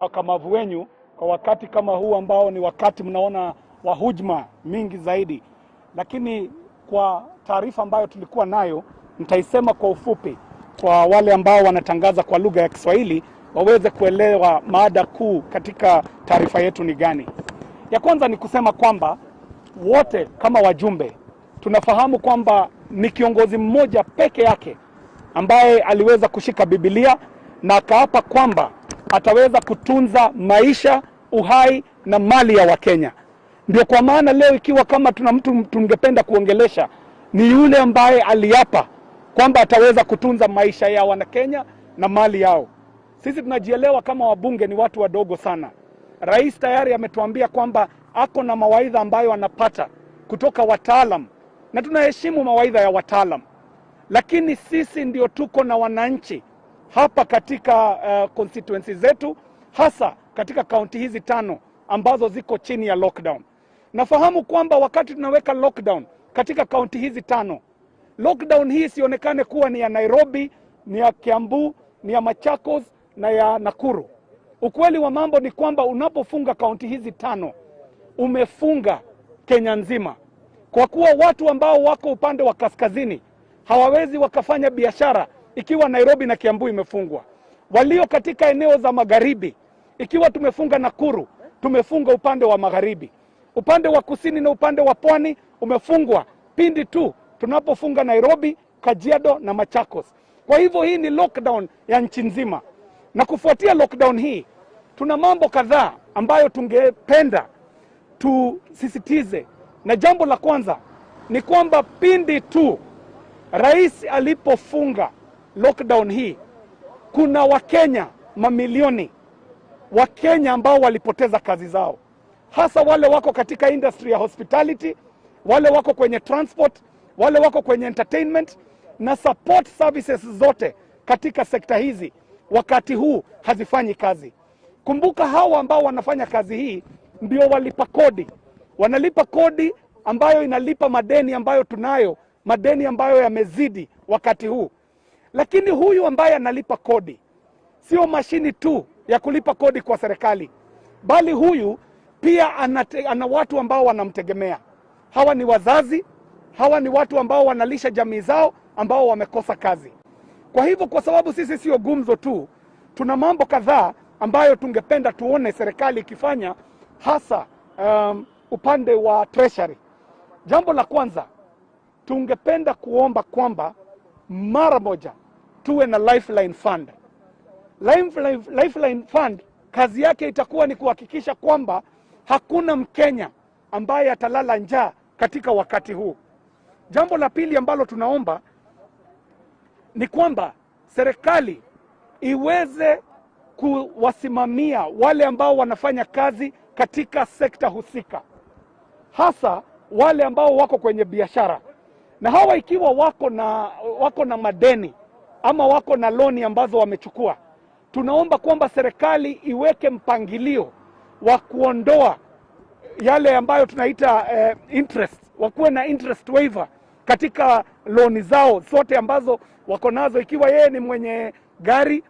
ukakamavu wenyu kwa wakati kama huu ambao ni wakati mnaona wa hujma mingi zaidi. Lakini kwa taarifa ambayo tulikuwa nayo, nitaisema kwa ufupi kwa wale ambao wanatangaza kwa lugha ya Kiswahili waweze kuelewa mada kuu katika taarifa yetu ni gani. Ya kwanza ni kusema kwamba wote kama wajumbe tunafahamu kwamba ni kiongozi mmoja peke yake ambaye aliweza kushika Biblia na akaapa kwamba ataweza kutunza maisha, uhai na mali ya Wakenya. Ndio kwa maana leo ikiwa kama tuna mtu tungependa kuongelesha ni yule ambaye aliapa kwamba ataweza kutunza maisha ya Wanakenya na mali yao. Sisi tunajielewa kama wabunge ni watu wadogo sana. Rais tayari ametuambia kwamba ako na mawaidha ambayo anapata kutoka wataalam na tunaheshimu mawaidha ya wataalam. Lakini sisi ndio tuko na wananchi hapa katika constituency zetu, hasa katika kaunti hizi 5 ambazo ziko chini ya lockdown. Nafahamu kwamba wakati tunaweka lockdown katika kaunti hizi 5, lockdown hii sionekane kuwa ni ya Nairobi, ni ya Kiambu, ni ya Machakos na ya Nakuru. Ukweli wa mambo ni kwamba unapofunga kaunti hizi 5, umefunga Kenya nzima. Kwa kuwa watu ambao wako upande wa kaskazini hawawezi wakafanya biashara ikiwa Nairobi na Kiambu imefungwa. Walio katika eneo za magharibi, ikiwa tumefunga Nakuru, tumefunga upande wa magharibi. Upande wa kusini na upande wa pwani umefungwa pindi tu tunapofunga Nairobi, Kajiado na Machakos. Kwa hivyo hii ni lockdown ya nchi nzima. Na kufuatia lockdown hii, tuna mambo kadhaa ambayo tungependa tusisitize. Na jambo la kwanza ni kwamba pindi tu rais alipofunga lockdown hii, kuna Wakenya mamilioni Wakenya ambao walipoteza kazi zao. Hasa wale wako katika industry ya hospitality, wale wako kwenye transport, wale wako kwenye entertainment na support services zote katika sekta hizi wakati huu hazifanyi kazi. Kumbuka hawa ambao wanafanya kazi hii ndio walipa kodi. Wanalipa kodi ambayo inalipa madeni ambayo tunayo, madeni ambayo yamezidi wakati huu. Lakini huyu ambaye analipa kodi sio mashini tu ya kulipa kodi kwa serikali, bali huyu pia ana watu ambao wanamtegemea. Hawa ni wazazi, hawa ni watu ambao wanalisha jamii zao ambao wamekosa kazi. Kwa hivyo kwa sababu sisi sio gumzo tu, tuna mambo kadhaa ambayo tungependa tuone serikali ikifanya, hasa upande wa treasury. Jambo la kwanza, tungependa kuomba kwamba mara moja tuwe na lifeline fund. Lifeline fund kazi yake itakuwa ni kuhakikisha kwamba hakuna Mkenya ambaye atalala njaa katika wakati huu. Jambo la pili ambalo tunaomba ni kwamba serikali iweze kuwasimamia wale ambao wanafanya kazi katika sekta husika, hasa wale ambao wako kwenye biashara. Na hawa ikiwa wako na madeni ama wako na loni ambazo wamechukua, tunaomba kwamba serikali iweke mpangilio wa kuondoa yale ambayo tunaita interest, wakuwe na interest waiver katika loni zao zote ambazo wako nazo. Ikiwa yeye ni mwenye gari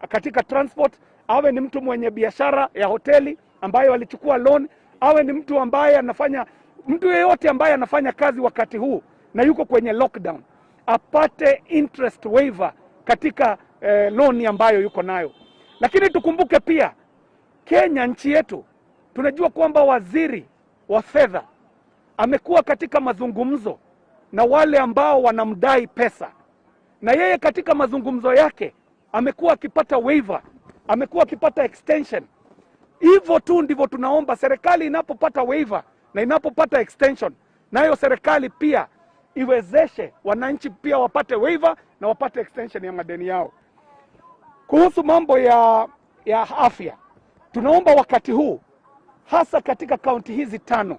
katika transport, awe ni mtu mwenye biashara ya hoteli ambayo alichukua loan, awe ni mtu ambaye mtu yeyote ambaye anafanya kazi wakati huu na yuko kwenye lockdown, apate interest waiver katika loan ambayo yuko nayo. Lakini tukumbuke pia Kenya, nchi yetu, tunajua kwamba waziri wa fedha amekuwa katika mazungumzo na wale ambao wanamdai pesa, na yeye katika mazungumzo yake amekuwa akipata waiver, amekuwa akipata extension. Hivyo tu ndivyo tunaomba serikali inapopata waiver na inapopata extension, nayo serikali pia iwezeshe wananchi pia wapate waiver na wapate extension ya madeni yao. Kuhusu mambo ya afya, tunaomba wakati huu, hasa katika kaunti hizi 5,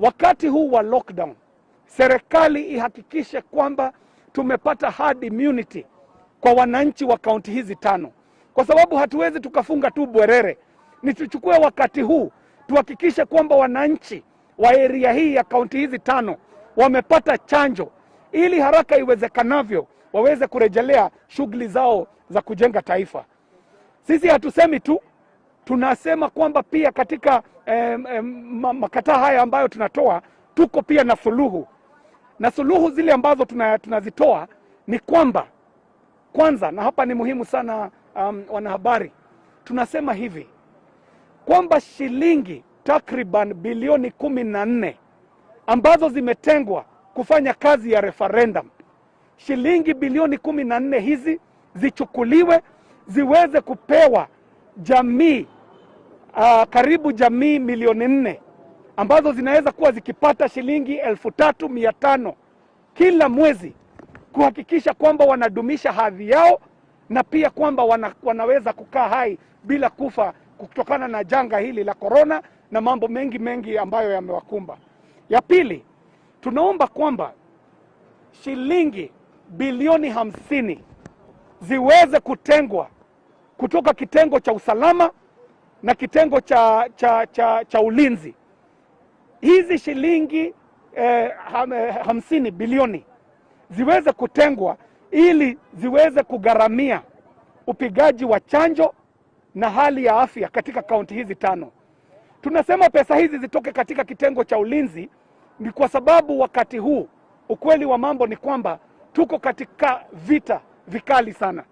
wakati huu wa lockdown, serikali ihakikishe kwamba tumepata herd immunity kwa wananchi wa kaunti hizi 5. Kwa sababu hatuwezi tukafunga tu bwerere. Ni tuchukue wakati huu tuhakikishe kwamba wananchi wa area hii ya kaunti hizi 5 wamepata chanjo, ili haraka iwezekanavyo waweze kurejelea shughuli zao za kujenga taifa. Sisi hatusemi tu, tunasema kwamba pia katika makataa haya ambayo tunatoa, tuko pia na suluhu. Na suluhu zile ambazo tunazitoa ni kwamba, kwanza, na hapa ni muhimu sana wanahabari, tunasema hivi kwamba shilingi takriban bilioni 14 ambazo zimetengwa kufanya kazi ya referendum, shilingi bilioni 14 hizi zichukuliwe ziweze kupewa jamii, karibu jamii milioni 4 ambazo zinaweza kuwa zikipata shilingi 3,500 kila mwezi, kuhakikisha kwamba wanadumisha hadhi yao na pia kwamba wanaweza kukaa hai bila kufa kutokana na janga hili la korona na mambo mengi ambayo yamewakumba. Ya pili, tunaomba kwamba shilingi bilioni 50 ziweze kutengwa kutoka kitengo cha usalama na kitengo cha ulinzi. Hizi shilingi 50 bilioni ziweze kutengwa ili ziweze kugharamia upigaji wa chanjo na hali ya afya katika kaunti hizi 5. Tunasema pesa hizi zitoke katika kitengo cha ulinzi ni kwa sababu wakati huu ukweli wa mambo ni kwamba tuko katika vita vikali sana.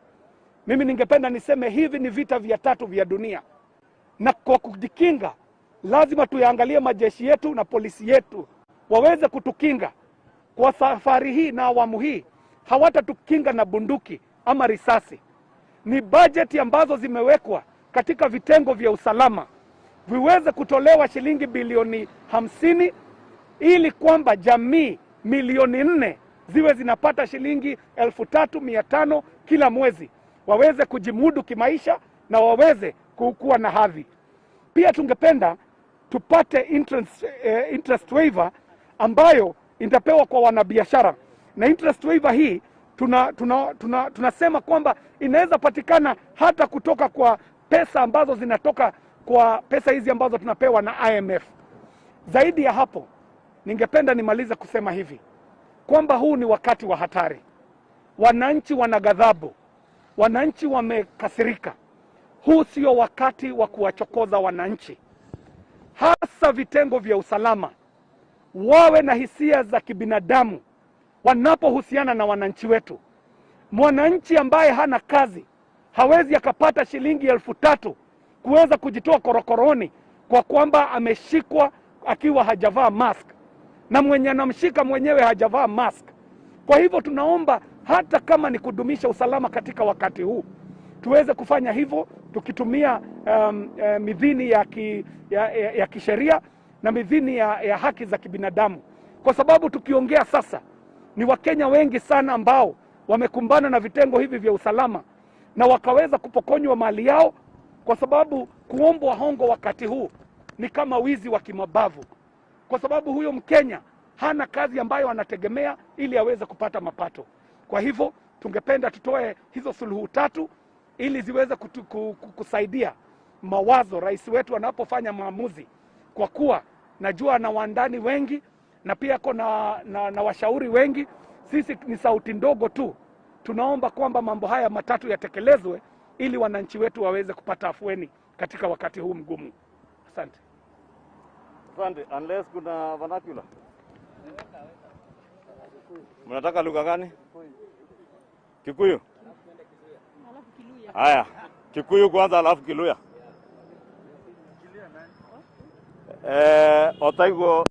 Mimi ningependa niseme hivi ni vita vya 3 vya dunia, na kwa kujikinga lazima tuyaangalie majeshi yetu na polisi yetu waweze kutukinga. Kwa safari hii na awamu hii hawatatukinga na bunduki ama risasi. Ni bajeti ambazo zimewekwa katika vitengo vya usalama viweze kutolewa shilingi bilioni 50 ili kwamba jamii milioni 4 ziwe zinapata shilingi 3,500 kila mwezi, waweze kujimudu kimaisha na waweze kuwa na hadhi. Pia tungependa tupate interest waiver ambayo itapewa kwa wanabiashara, na interest waiver hii tunasema kwamba inaweza patikana hata kutoka kwa pesa ambazo zinatoka kwa pesa hizi ambazo tunapewa na IMF. Zaidi ya hapo, ningependa nimalize kusema hivi kwamba huu ni wakati wa hatari. Wananchi wana ghadhabu, wananchi wamekasirika. Huu sio wakati wa kuwachokoza wananchi, hasa vitengo vya usalama wawe na hisia za kibinadamu wanapohusiana na wananchi wetu. Mwananchi ambaye hana kazi hawezi akapata shilingi 3,000 kuweza kujitoa korokoroni kwa kwamba ameshikwa akiwa hajavaa mask, na mwenye anamshika mwenyewe hajavaa mask. Kwa hivyo tunaomba hata kama ni kudumisha usalama katika wakati huu, tuweze kufanya hivyo tukitumia midhini ya kisheria na midhini ya haki za kibinadamu, kwa sababu tukiongea sasa ni Wakenya wengi sana ambao wamekumbana na vitengo hivi vya usalama na wakaweza kupokonywa mali yao, kwa sababu kuombwa hongo wakati huu ni kama wizi wa kimabavu, kwa sababu huyo Mkenya hana kazi ambayo anategemea ili aweze kupata mapato. Kwa hivyo tungependa tutoe hizo suluhu 3 ili ziweze kusaidia mawazo rais wetu anapofanya maamuzi, kwa kuwa najua na wandani wengi na pia na washauri wengi. Sisi ni sauti ndogo tu. Tunaomba kwamba mambo haya 3 yatekelezwe ili wananchi wetu waweze kupata afueni katika wakati huu mgumu. Asante. Asante. Unless kuna vernacular. Mnataka lugha gani? Kikuyu. Haya, Kikuyu kwanza alafu Kiluya. Otaigo.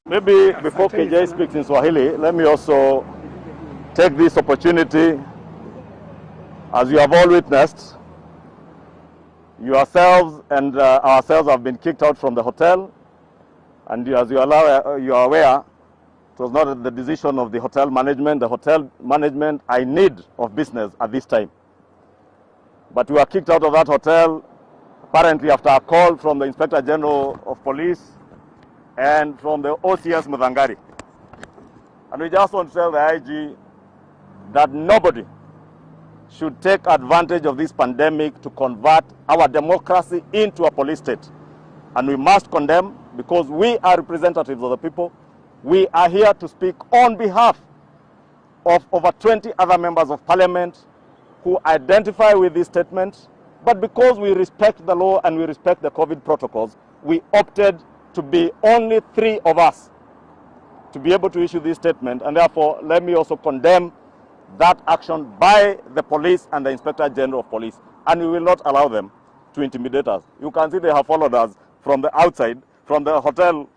Maybe before KJ speaks in Swahili, let me also take this opportunity. As you have all witnessed, yourselves and ourselves have been kicked out from the hotel, and as you are aware, it was not the decision of the hotel management. The hotel management are in need of business at this time. But we were kicked out of that hotel apparently after a call from the Inspector General of Police and from the OCS Mudhangari. And we just want to tell the IG that nobody should take advantage of this pandemic to convert our democracy into a police state. And we must condemn, because we are representatives of the people. We are here to speak on behalf of over 20 other members of parliament who identify with this statement, but because we respect the law and we respect the COVID protocols, we opted to be only 3 of us to be able to issue this statement, and therefore let me also condemn that action by the police and the Inspector General of Police, and we will not allow them to intimidate us. You can see they have followed us from the outside, from the hotel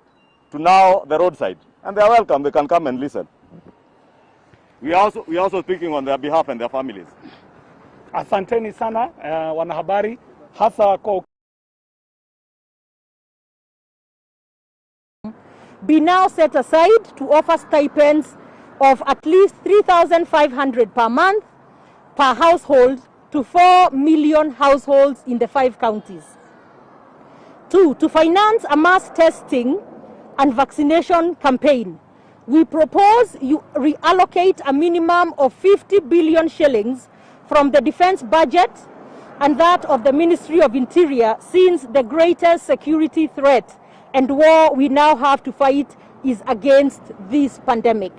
to now the roadside, and they are welcome. They can come and listen. We are also speaking on their behalf and their families. Asanteni sana wanahabari, hasa kwa be now set aside to offer stipends of at least 3,500 per month per household to 4 million households in the 5 counties. 2, to finance a mass testing and vaccination campaign, we propose you reallocate a minimum of 50 billion shillings from the defense budget and that of the Ministry of Interior, since the greatest security threat and war we now have to fight is against this pandemic.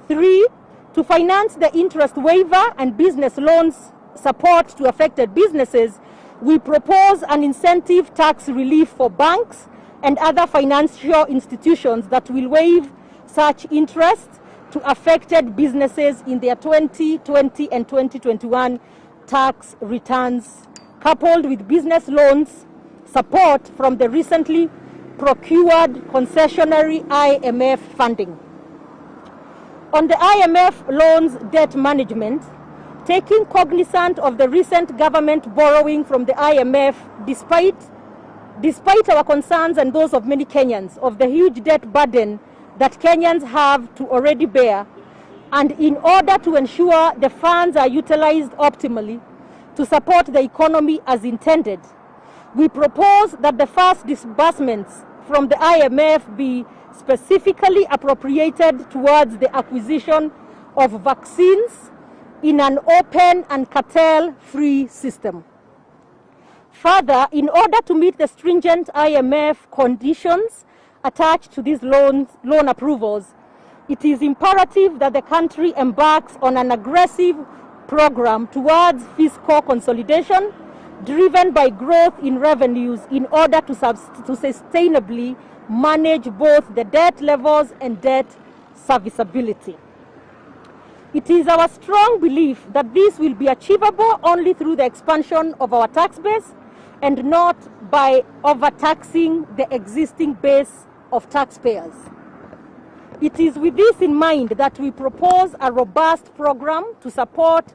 3, to finance the interest waiver and business loans support to affected businesses, we propose an incentive tax relief for banks and other financial institutions that will waive such interest to affected businesses in their 2020 and 2021 tax returns, coupled with business loans support from the recently procured concessionary IMF funding. On the IMF loans debt management, taking cognizant of the recent government borrowing from the IMF, despite our concerns and those of many Kenyans of the huge debt burden that Kenyans have to already bear, and in order to ensure the funds are utilized optimally to support the economy as intended, we propose that the first disbursements from the IMF be specifically appropriated towards the acquisition of vaccines in an open and cartel-free system. Further, in order to meet the stringent IMF conditions attached to these loan approvals, it is imperative that the country embarks on an aggressive program towards fiscal consolidation driven by growth in revenues in order to sustainably manage both the debt levels and debt serviceability. It is our strong belief that this will be achievable only through the expansion of our tax base and not by overtaxing the existing base of taxpayers. It is with this in mind that we propose a robust program to support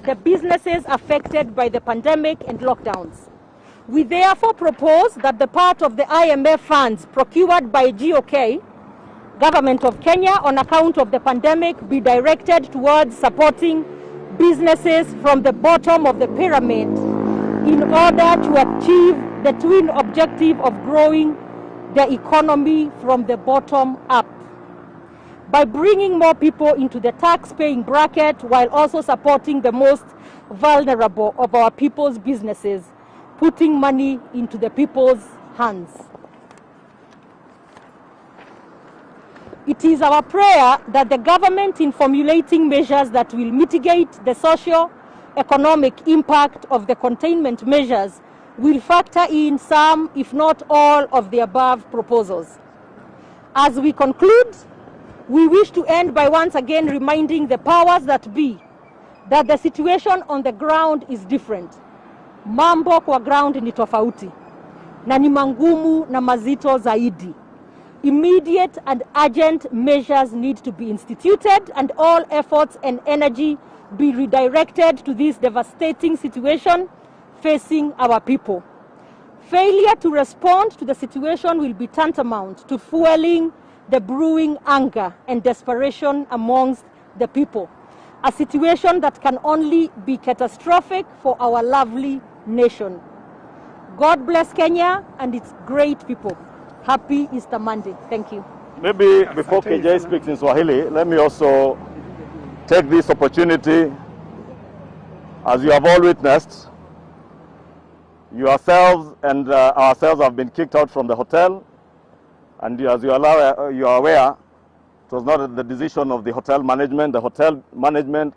the businesses affected by the pandemic and lockdowns. We therefore propose that the part of the IMF funds procured by GOK, Government of Kenya, on account of the pandemic be directed towards supporting businesses from the bottom of the pyramid in order to achieve the twin objective of growing the economy from the bottom up, by bringing more people into the tax-paying bracket while also supporting the most vulnerable of our people's businesses, putting money into the people's hands. It is our prayer that the government, in formulating measures that will mitigate the socio-economic impact of the containment measures, will factor in some, if not all, of the above proposals. As we conclude, we wish to end by once again reminding the powers that be that the situation on the ground is different. Mambo kwa ground ni tofauti na ni mangumu na mazito zaidi. Immediate and urgent measures need to be instituted and all efforts and energy be redirected to this devastating situation facing our people. Failure to respond to the situation will be tantamount to fueling the brewing anger and desperation amongst the people, a situation that can only be catastrophic for our lovely nation. God bless Kenya and its great people. Happy Easter Monday. Thank you. Maybe before KJ speaks in Swahili, let me also take this opportunity. As you have all witnessed, yourselves and ourselves have been kicked out from the hotel, and as you are aware, It was not the decision of the hotel management. The hotel management